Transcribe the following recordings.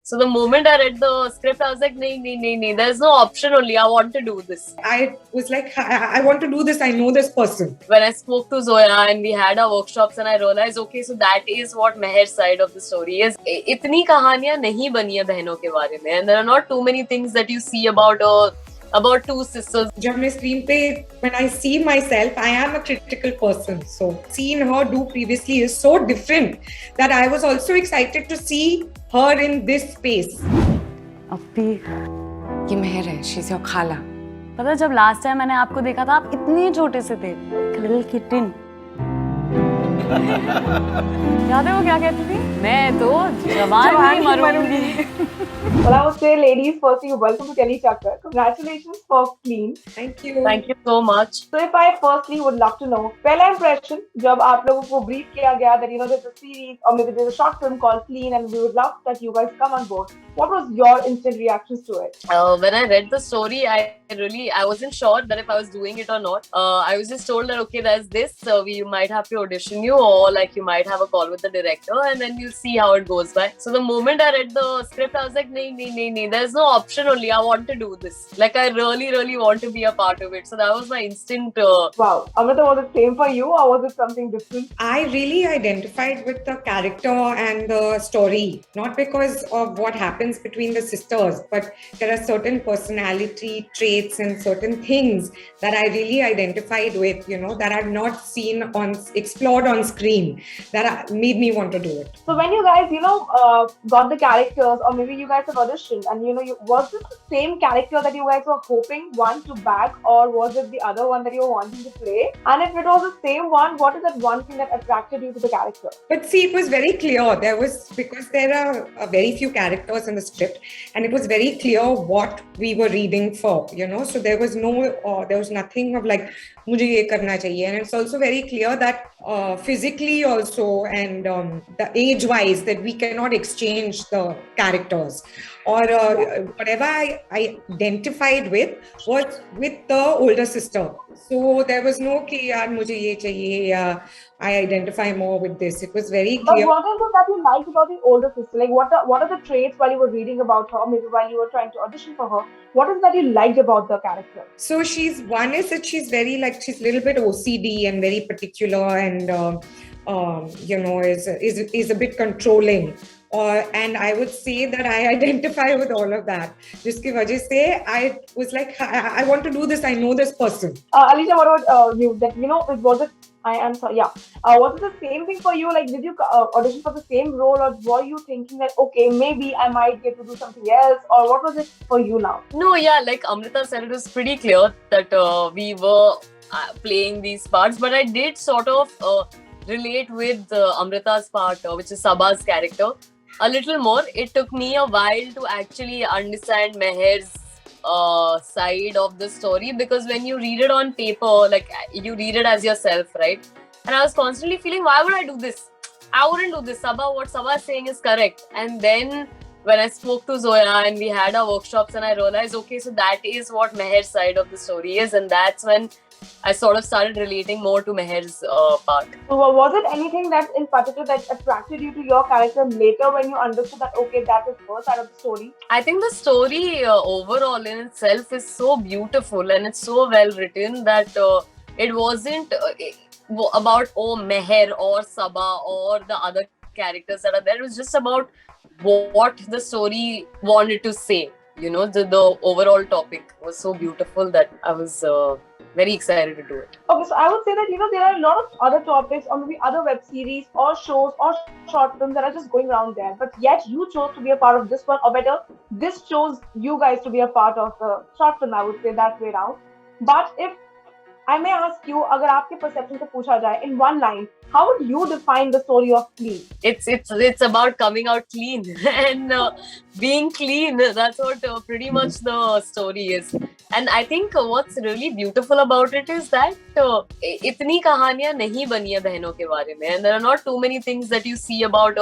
So the moment I read the script, I was like, nee, there's no option only. I want to do this. I was like, I want to do this. I know this person. When I spoke to Zoya and we had our workshops and I realized, okay, so that is what Meher's side of the story is. इतनी कहानियां नहीं बनी है बहनों के बारे में. And there are not too many things that you see about two sisters. जब मैं screen पे, when I see myself, I am a critical person. So seeing her do previously is so different that I was also excited to see her in this space. अप्पी, ये मेहर है. She's your खाला. पता है जब last time मैंने आपको देखा था आप इतने छोटे से थे. Little kitten. याद है वो क्या कहती थी? मैं तो जवान ही मरूंगी. Well, I would say, ladies, firstly, welcome to Kelly Chakkar. Congratulations for Clean. Thank you. Thank you so much. So, if I firstly would love to know, पहला impression जब आप लोगों को brief किया गया that there's a series or maybe there's a short film called Clean and we would love that you guys come on board. What was your instant reactions to it? When I read the story, I wasn't sure that if I was doing it or not. I was just told that okay, there's this, so we might have to audition you, or like you might have a call with the director, and then you'll see how it goes by. So the moment I read the script, I was like, nee, there's no option only. I want to do this. Like I really want to be a part of it. So that was my instant. Wow, Amrita, was it same for you or was it something different? I really identified with the character and the story, not because of what happens between the sisters, but there are certain personality traits and certain things that I really identified with, that I've not seen explored on screen, that made me want to do it. So when you guys, got the characters, or maybe you guys have auditioned, and was it the same character that you guys were hoping one to back, or was it the other one that you were wanting to play? And if it was the same one, what is that one thing that attracted you to the character? But see, it was very clear. Because there are very few characters in the script, and it was very clear what we were reading for, so there was nothing of like, mujhe ye karna chahiye. And it's also very clear that physically also and the age wise that we cannot exchange the characters, or whatever I identified with was with the older sister. So there was no ki yaar mujhe ye chahiye, I identify more with this. It was very clear. But what is it that you liked about the older sister? Like what are the traits while you were reading about her, maybe while you were trying to audition for her? What is that you liked about the character? So she's very she's a little bit OCD and very particular, and is a bit controlling. And I would say that I identify with all of that. Jiski wajah se I was like, I want to do this. I know this person. Alisha, what about you? That was it? I am sorry. Yeah. Was it the same thing for you? Like, did you audition for the same role, or were you thinking that okay, maybe I might get to do something else, or what was it for you now? No, yeah, like Amrita said, it was pretty clear that we were playing these parts, but I did sort of relate with Amrita's part, which is Saba's character, a little more. It took me a while to actually understand Meher's side of the story, because when you read it on paper, like you read it as yourself, right? And I was constantly feeling, why would I do this? I wouldn't do this. What Sabha is saying is correct. And then when I spoke to Zoya and we had our workshops, and I realized, okay, so that is what Meher's side of the story is, and that's when I sort of started relating more to Meher's part. So was it anything that in particular that attracted you to your character later when you understood that, okay, that is her side of the story? I think the story overall in itself is so beautiful and it's so well written that it wasn't about Meher or Sabha or the other characters that are there. It was just about what the story wanted to say. The overall topic was so beautiful that I was very excited to do it. Okay, so I would say that there are a lot of other topics or maybe other web series or shows or short films that are just going around there, but yet you chose to be a part of this one, or better, this chose you guys to be a part of the short film. I would say that way around. But if I may ask you, अगर आपके perception से पूछा जाए in one line, how would you define the story of Clean? It's about coming out clean and being clean. That's what pretty much the story is. And I think what's really beautiful about it is that इतनी कहानियां नहीं बनी है बहनों के बारे में, and there are not too many things that you see about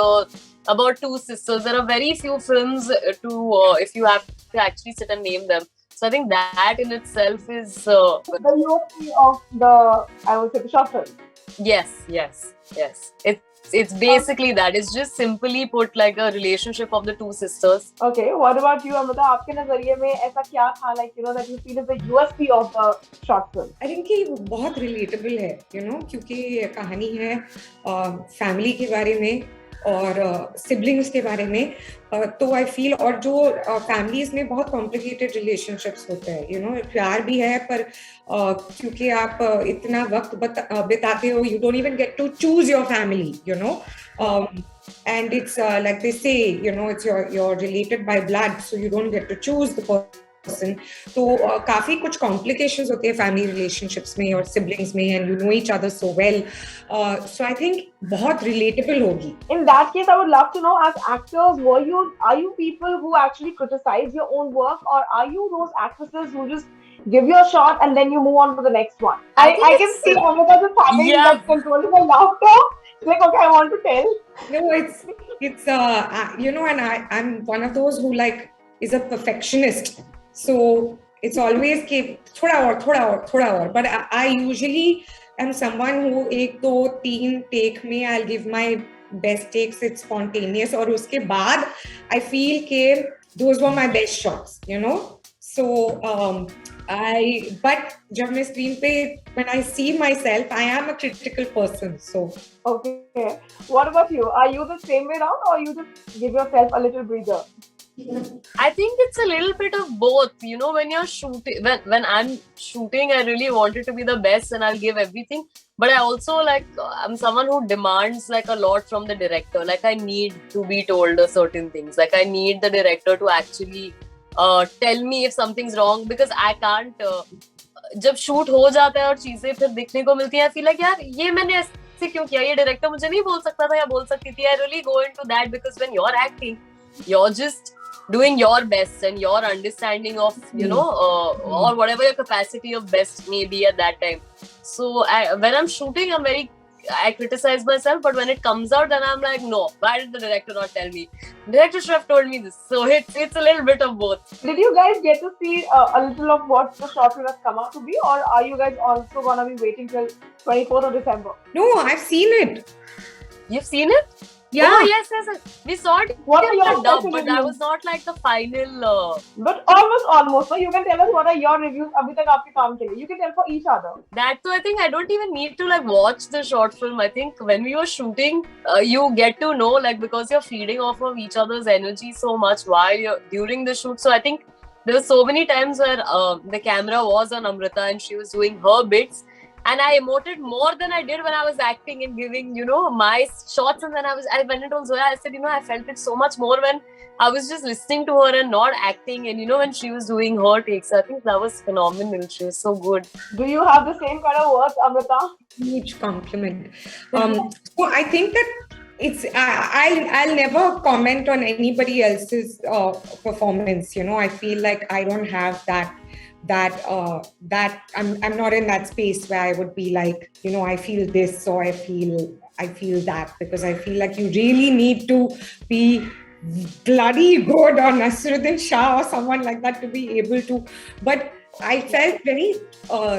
two sisters. There are very few films if you have to actually sit and name them. So I think that in itself is the USP of the, I would say, the short film. Yes. It's It's basically that. It's just simply put like a relationship of the two sisters. Okay, what about you, Amrita? आपके नजरिए में ऐसा क्या था, like you know, that you feel is the USP of the short film? I think कि बहुत relatable है, you know, क्योंकि कहानी है फैमिली के बारे में और सिबलिंग्स के बारे में, तो आई फील, और जो फैमिलीज में बहुत कॉम्प्लिकेटेड रिलेशनशिप्स होते हैं, यू नो, प्यार भी है पर क्योंकि आप इतना वक्त बिताते हो, you don't even get to choose your family, you know, and it's like they say, you know, it's you're related by blood, so you don't get to choose the person. तो काफी कुछ complications होते हैं family relationships में और siblings में, and you know each other so well, so I think बहुत relatable होगी. In that case, I would love to know, as actors, are you people who actually criticize your own work, or are you those actresses who just give you a shot and then you move on to the next one? I can see Amrita just having that controlling her laughter. Like, okay, I want to tell. No, it's you know, and I'm one of those who like is a perfectionist, so it's always keep thoda aur, but I usually am someone who 1 2 3 take में I'll give my best takes, it's spontaneous, और उसके बाद I feel कि those were my best shots, you know, so but जब मैं screen पे, when I see myself, I am a critical person, so. Okay, what about you? Are you the same way around, or you just give yourself a little breather? I think it's a little bit of both. You know, when you're shooting, when I'm shooting, I really want it to be the best and I'll give everything. But I also I'm someone who demands like a lot from the director. Like I need to be told certain things. Like I need the director to actually tell me if something's wrong, because I can't. जब shoot हो जाता है और चीजें फिर दिखने को मिलती हैं, I feel like यार ये मैंने ऐसे क्यों किया, ये डायरेक्टर मुझे नहीं बोल सकता था या बोल सकती थी. I really go into that because when you're acting, you're just doing your best and your understanding of, you know, or whatever your capacity of best may be at that time. So when I'm shooting, I criticize myself, but when it comes out, then I'm like, no, why did the director not tell me? The director should have told me this. So it's a little bit of both. Did you guys get to see a little of what the short film has come out to be, or are you guys also gonna be waiting till 24th of December? No, I've seen it. You've seen it? Yeah. Oh, yes. We saw it What are in your the dub, but reviews? that was not like the final. But almost. So you can tell us what are your reviews अभी तक आपके काम के लिए. You can tell for each other. That too, I think I don't even need to like watch the short film. I think when we were shooting, you get to know, like, because you're feeding off of each other's energy so much while you're during the shoot. So I think there were so many times where the camera was on Amrita and she was doing her bits. And I emoted more than I did when I was acting and giving, you know, my shots. And then I went and told Zoya, I said, you know, I felt it so much more when I was just listening to her and not acting. And, you know, when she was doing her takes, I think that was phenomenal. She was so good. Do you have the same kind of work, Amrita? Huge compliment. So I think that I'll never comment on anybody else's performance. You know, I feel like I don't have that I'm not in that space where I would be like, you know, I feel this, so I feel that, because I feel like you really need to be bloody good, or Naseeruddin Shah or someone like that to be able to. But I felt very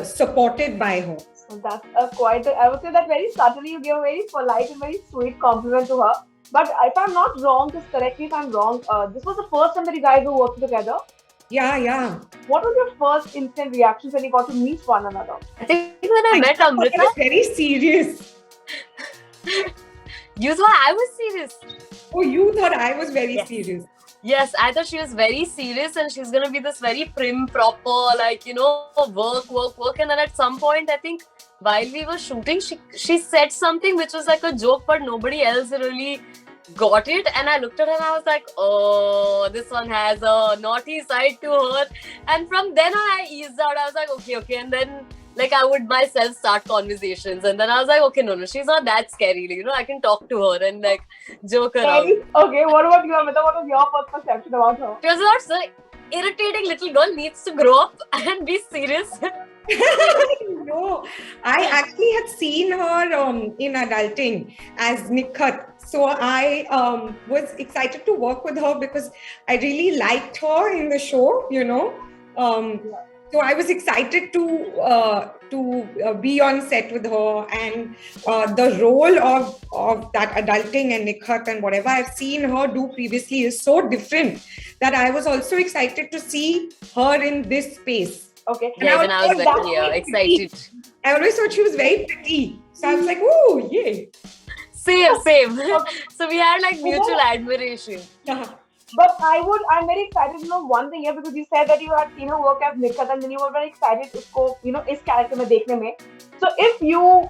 supported by her. That's I would say that very subtly you gave a very polite and very sweet compliment to her. But if I'm not wrong, just correct me if I'm wrong, this was the first time that you guys were working together? Yeah. What was your first instant reactions when you got to meet one another? I think when I met Amrita, I was very serious. You thought I was serious. Oh, you thought I was very serious. Yes, I thought she was very serious and she's gonna be this very prim, proper, like, you know, work. And then at some point, I think while we were shooting, she said something which was like a joke, but nobody else really got it. And I looked at her and I was like, oh, this one has a naughty side to her. And from then on, I eased out. I was like, okay. And then like I would myself start conversations. And then I was like, okay, no, she's not that scary. You know, I can talk to her and like joke around. Okay, what about you, Amrita? What was your first perception about her? She was not so irritating little girl, needs to grow up and be serious. No, I actually had seen her in adulting as Nikhat. So I was excited to work with her because I really liked her in the show, you know. So I was excited to be on set with her, and the role of that adulting and Nikhat and whatever I've seen her do previously is so different that I was also excited to see her in this space. Okay. And Yeah, even I was thought very that excited. I always thought she was very pretty, so I was like, "Ooh, yay!" Same. So we had like mutual admiration. But I'm very excited to know one thing here, because you said that you had seen her work as Nikhat and then you were very excited usko, is character mein dekhne mein. So if you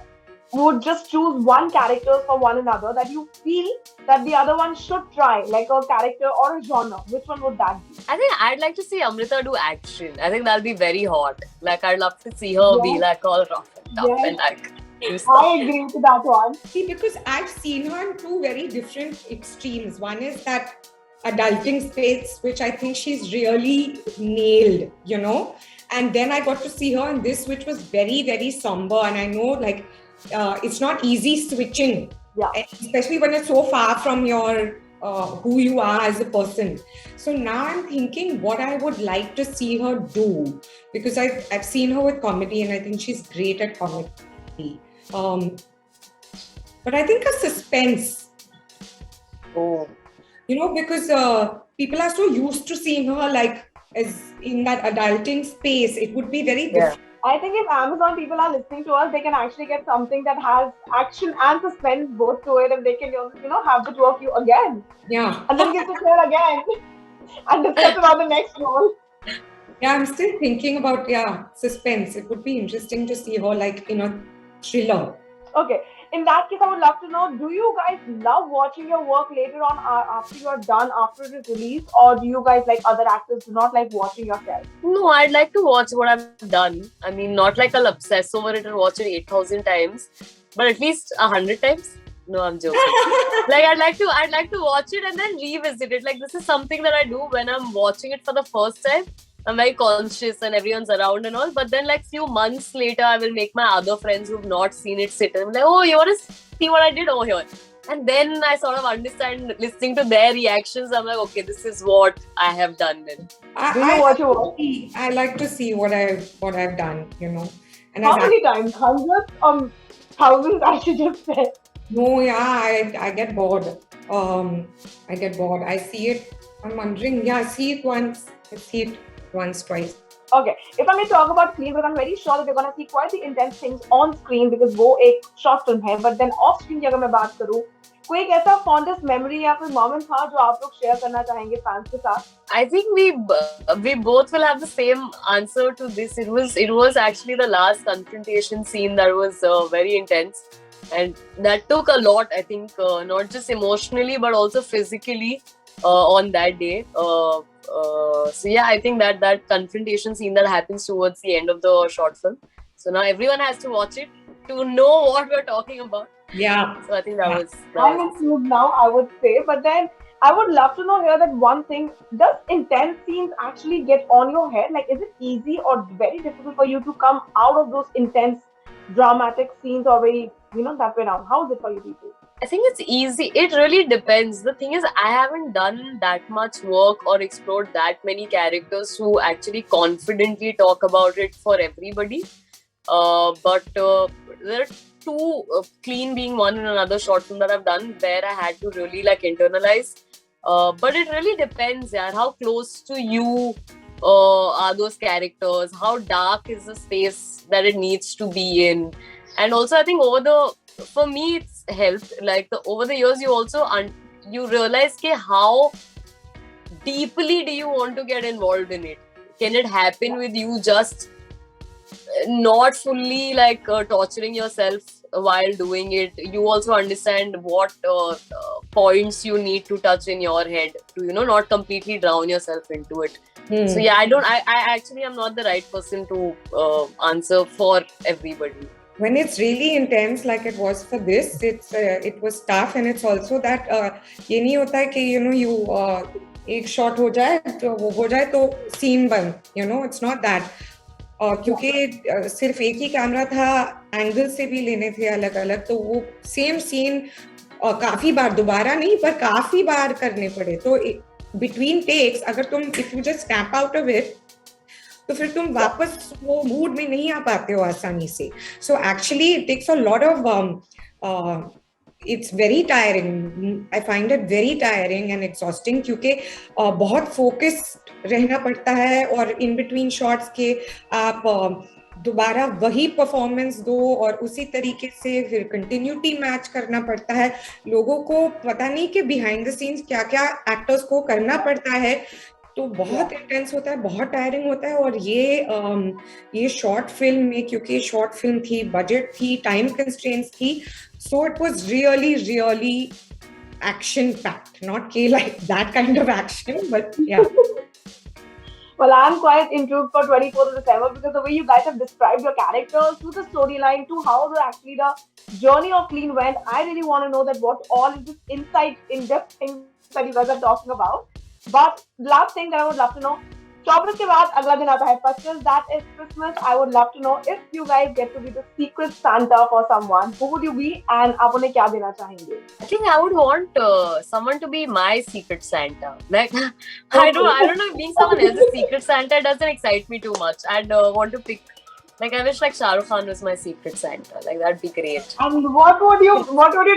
would just choose one character for one another that you feel that the other one should try, like a character or a genre, which one would that be? I think I'd like to see Amrita do action. I think that'll be very hot. Like I'd love to see her be Yes. like all rough and tough Yes. and like do stuff. I agree to that one. See, because I've seen her in two very different extremes. One is that adulting space, which I think she's really nailed. And then I got to see her in this, which was very, very somber. And I know, like, it's not easy switching, Yeah. especially when it's so far from your who you are as a person. So now I'm thinking what I would like to see her do, because I've seen her with comedy, and I think she's great at comedy. But I think a suspense. Oh. Because people are so used to seeing her like as in that adulting space, it would be very different. I think if Amazon people are listening to us, they can actually get something that has action and suspense both to it, and they can, have the two of you again, Yeah. and then get to share again and discuss about the next role. Yeah, I'm still thinking about suspense. It would be interesting to see her like in a thriller. Okay. In that case, I would love to know, do you guys love watching your work later on after you are done, after it is released? Or do you guys, like other actors, do not like watching yourself? No, I'd like to watch what I've done. I mean, not like I'll obsess over it and watch it 8,000 times, but at least 100 times. No, I'm joking. Like I'd like to watch it and then revisit it. Like this is something that I do when I'm watching it for the first time. I'm very conscious and everyone's around and all. But then like few months later, I will make my other friends who've not seen it sit and I'm like, oh, you want to see what I did over here? And then I sort of understand, listening to their reactions, I'm like, okay, this is what I have done then. Do you watch your work? I like to see what I've done, And How as many times? Hundreds? Thousands, I should just say. No, yeah, I get bored. I get bored. I see it. I'm wondering. Yeah, I see it once. I see it once, twice. Okay, if I may talk about screen, because I'm very sure that you're gonna see quite the intense things on screen, because वो एक short film है. But then off screen की अगर मैं बात करूँ, कोई एक ऐसा fondest memory या कोई moment था जो आप लोग share करना चाहेंगे fans के साथ? I think we both will have the same answer to this. It was actually the last confrontation scene that was very intense. And that took a lot, I think, not just emotionally, but also physically on that day. So yeah, I think that confrontation scene that happens towards the end of the short film. So now everyone has to watch it to know what we're talking about. Yeah. So I think that was... I'm in mood now, I would say. But then I would love to know here that one thing, does intense scenes actually get on your head? Like, is it easy or very difficult for you to come out of those intense dramatic scenes, or very, that way around? How is it for you people? I think it's easy. It really depends. The thing is, I haven't done that much work or explored that many characters who actually confidently talk about it for everybody. But there are two, Clean being one and another short film that I've done where I had to really like internalize. But it really depends, yeah, how close to you are those characters, how dark is the space that it needs to be in. And also I think for me it's helped, like over the years you also you realize how deeply do you want to get involved in it. Can it happen with you just not fully like torturing yourself while doing it? You also understand what points you need to touch in your head to not completely drown yourself into it. So yeah, I actually am not the right person to answer for everybody. When it's really intense like it was for this, it was tough. And it's also that ये नहीं होता है कि you एक shot हो जाए तो वो हो जाए तो scene बंद, it's not that. क्योंकि सिर्फ एक ही कैमरा था, एंगल से भी लेने थे अलग अलग, तो वो सेम सीन काफी बार, दोबारा नहीं पर काफी बार करने पड़े. तो बिटवीन टेक्स अगर तुम if you just snap out of it तो फिर तुम वापस वो मूड में नहीं आ पाते हो आसानी से. So actually it takes a lot of it's very tiring. I find it very tiring and exhausting क्योंकि बहुत focused रहना पड़ता है और in between shots के आप दोबारा वही परफॉर्मेंस दो और उसी तरीके से फिर कंटिन्यूटी मैच करना पड़ता है. लोगों को पता नहीं कि बिहाइंड द सीन्स क्या क्या एक्टर्स को करना पड़ता है. तो बहुत इंटेंस होता है, बहुत टायरिंग होता है. और ये शॉर्ट फिल्म में, क्योंकि शॉर्ट फिल्म थी, बजट थी, टाइम कंस्ट्रेंट्स थी, so it was really action packed, not like that kind of action, but yeah. Well, I'm quite intrigued for 24th of December because the way you guys have described your characters, to the storyline, to how the journey of Clean went, I really want to know that what all is this insight, in-depth things that you guys are talking about. But last thing that I would love to know, 24th के बाद अगला दिन आता है, but since that is Christmas, I would love to know if you guys get to be the secret Santa for someone, who would you be and आप उन्हें क्या देना चाहेंगे? I think I would want someone to be my secret Santa. Like, I don't know if being someone else's secret Santa doesn't excite me too much. I'd want to pick, like, I wish like Shah Rukh Khan was my secret Santa. Like, that'd be great. And what would you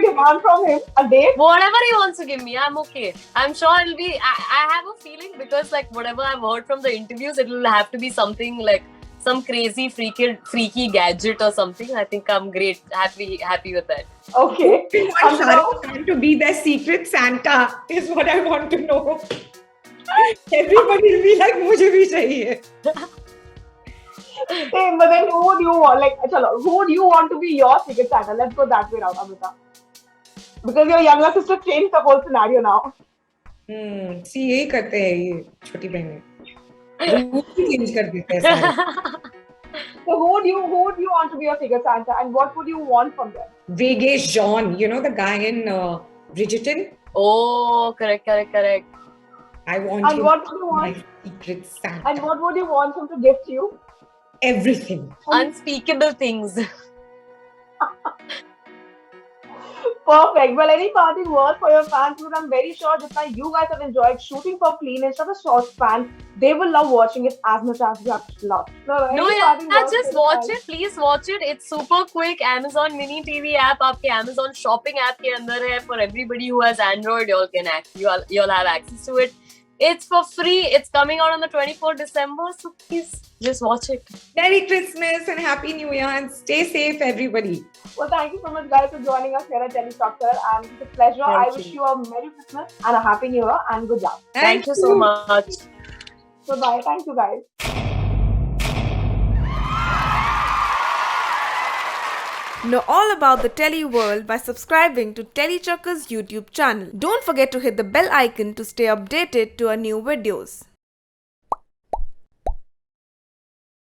demand from him? A date? Whatever he wants to give me, I'm okay. I'm sure it'll be. I have a feeling because like whatever I've heard from the interviews, it'll have to be something like some crazy freaky gadget or something. I think I'm great, happy with that. Okay. I want Shah Rukh Khan to be their secret Santa is what I want to know. Everybody will be like, मुझे भी चाहिए. Hey, but then who would you want? Like, chalo, who would you want to be your secret Santa? Let's go that way around, Amrita. Because your younger sister changed the whole scenario now. See, यही करते हैं ये छोटी बहनें. रूप ही change कर देते हैं सारे. So who would you want to be your secret Santa, and what would you want from them? Vegas John, you know the guy in Bridgerton? Oh, correct. I want And him what would you to be want? my secret Santa. And what would you want him to gift you? Everything. Unspeakable things. Perfect. Well, any parting words for your fans? Because I'm very sure that you guys have enjoyed shooting for Clean and such a short span, they will love watching it as much as you have loved. No, yeah, just watch it. Please watch it. It's super quick. Amazon Mini TV app, आपके Amazon Shopping app के अंदर है. For everybody who has Android, you'll have access to it. It's for free. It's coming out on the 24th December. So please just watch it. Merry Christmas and Happy New Year and stay safe, everybody. Well, thank you so much, guys, for joining us here at Telestructure, and it's a pleasure. I wish you a Merry Christmas and a Happy New Year, and good job. Thank you so much. So bye. Thank you, guys. Know all about the Telly world by subscribing to Telechucker's YouTube channel. Don't forget to hit the bell icon to stay updated to our new videos.